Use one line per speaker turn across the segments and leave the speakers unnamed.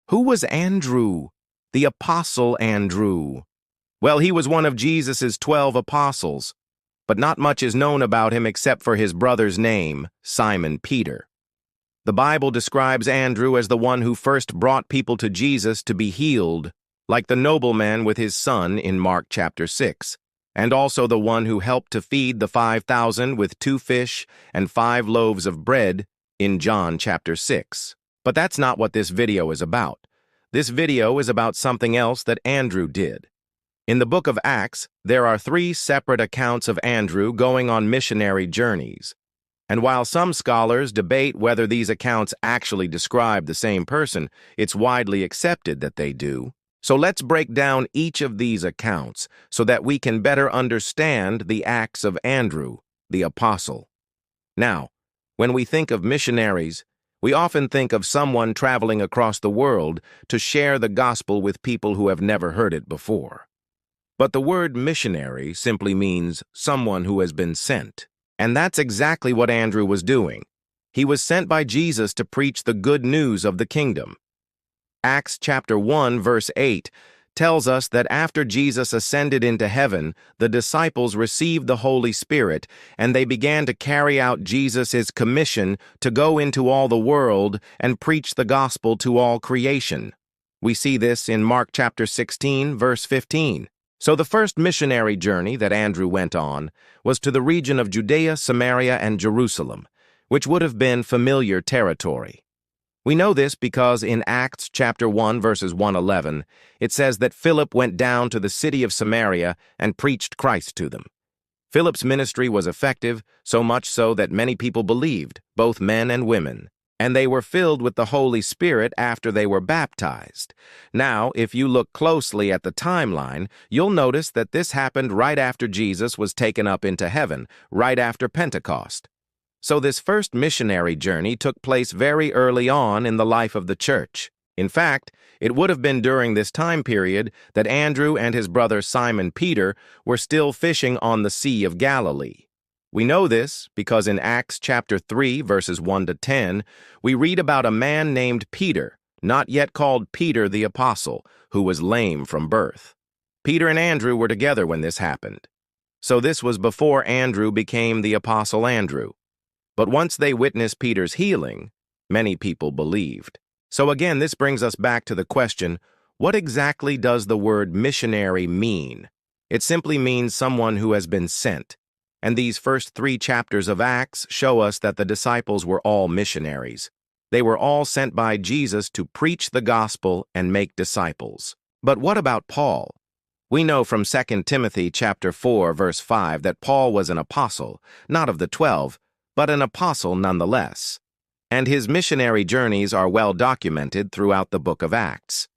Who was Andrew? The Apostle Andrew. Well, he was one of Jesus' 12 apostles, but not much is known about him except for his brother's name, Simon Peter. The Bible describes Andrew as the one who first brought people to Jesus to be healed, like the nobleman with his son in Mark chapter 6, and also the one who helped to feed the 5,000 with 2 fish and 5 loaves of bread in John chapter 6. But that's not what this video is about. This video is about something else that Andrew did. In the book of Acts, there are 3 separate accounts of Andrew going on missionary journeys. And while some scholars debate whether these accounts actually describe the same person, it's widely accepted that they do. So let's break down each of these accounts so that we can better understand the acts of Andrew, the apostle. Now, when we think of missionaries, we often think of someone traveling across the world to share the gospel with people who have never heard it before. But the word missionary simply means someone who has been sent. And that's exactly what Andrew was doing. He was sent by Jesus to preach the good news of the kingdom. Acts chapter 1 verse 8 tells us that after Jesus ascended into heaven, the disciples received the Holy Spirit, and they began to carry out Jesus' commission to go into all the world and preach the gospel to all creation. We see this in Mark chapter 16 verse 15. So the first missionary journey that Andrew went on was to the region of Judea, Samaria, and Jerusalem, which would have been familiar territory. We know this because in Acts chapter 1 verses 1-11, it says that Philip went down to the city of Samaria and preached Christ to them. Philip's ministry was effective, so much so that many people believed, both men and women, and they were filled with the Holy Spirit after they were baptized. Now, if you look closely at the timeline, you'll notice that this happened right after Jesus was taken up into heaven, right after Pentecost. So this first missionary journey took place very early on in the life of the church. In fact, it would have been during this time period that Andrew and his brother Simon Peter were still fishing on the Sea of Galilee. We know this because in Acts chapter 3, verses 1-10, we read about a man named Peter, not yet called Peter the Apostle, who was lame from birth. Peter and Andrew were together when this happened. So this was before Andrew became the Apostle Andrew. But once they witnessed Peter's healing, many people believed. So again, this brings us back to the question, what exactly does the word missionary mean? It simply means someone who has been sent. And these first 3 chapters of Acts show us that the disciples were all missionaries. They were all sent by Jesus to preach the gospel and make disciples. But what about Paul? We know from 2 Timothy chapter 4 verse 5 that Paul was an apostle, not of the 12, but an apostle nonetheless. And his missionary journeys are well documented throughout the book of Acts.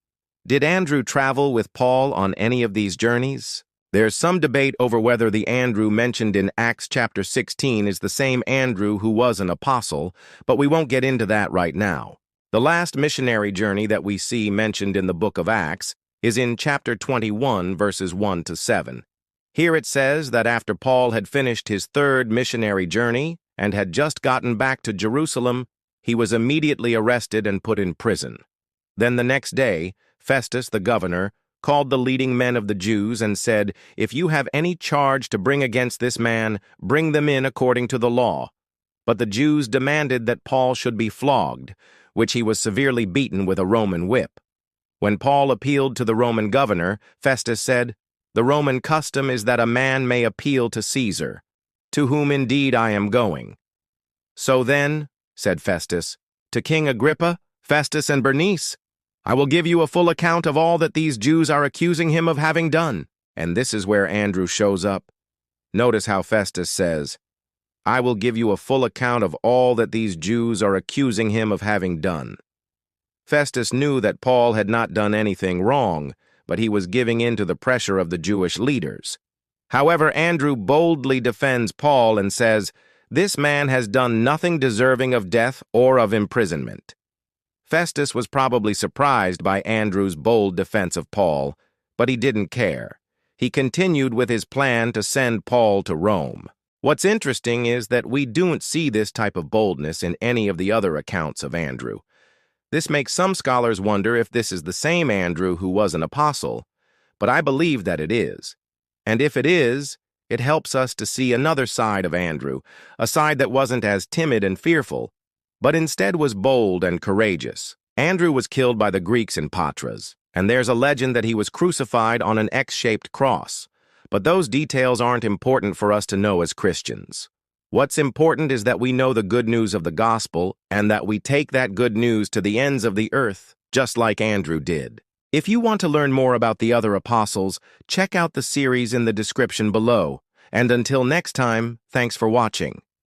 Did Andrew travel with Paul on any of these journeys? There's some debate over whether the Andrew mentioned in Acts chapter 16 is the same Andrew who was an apostle, but we won't get into that right now. The last missionary journey that we see mentioned in the book of Acts is in chapter 21, verses 1-7. Here it says that after Paul had finished his 3rd missionary journey and had just gotten back to Jerusalem, he was immediately arrested and put in prison. Then the next day, Festus the governor called the leading men of the Jews and said, "If you have any charge to bring against this man, bring them in according to the law." But the Jews demanded that Paul should be flogged, which he was severely beaten with a Roman whip. When Paul appealed to the Roman governor, Festus said, "The Roman custom is that a man may appeal to Caesar, to whom indeed I am going." "So then," said Festus, "to King Agrippa, Festus, and Bernice, I will give you a full account of all that these Jews are accusing him of having done." And this is where Andrew shows up. Notice how Festus says, "I will give you a full account of all that these Jews are accusing him of having done." Festus knew that Paul had not done anything wrong, but he was giving in to the pressure of the Jewish leaders. However, Andrew boldly defends Paul and says, "This man has done nothing deserving of death or of imprisonment." Festus was probably surprised by Andrew's bold defense of Paul, but he didn't care. He continued with his plan to send Paul to Rome. What's interesting is that we don't see this type of boldness in any of the other accounts of Andrew. This makes some scholars wonder if this is the same Andrew who was an apostle, but I believe that it is. And if it is, it helps us to see another side of Andrew, a side that wasn't as timid and fearful, but instead was bold and courageous. Andrew was killed by the Greeks in Patras, and there's a legend that he was crucified on an X-shaped cross. But those details aren't important for us to know as Christians. What's important is that we know the good news of the gospel and that we take that good news to the ends of the earth, just like Andrew did. If you want to learn more about the other apostles, check out the series in the description below. And until next time, thanks for watching.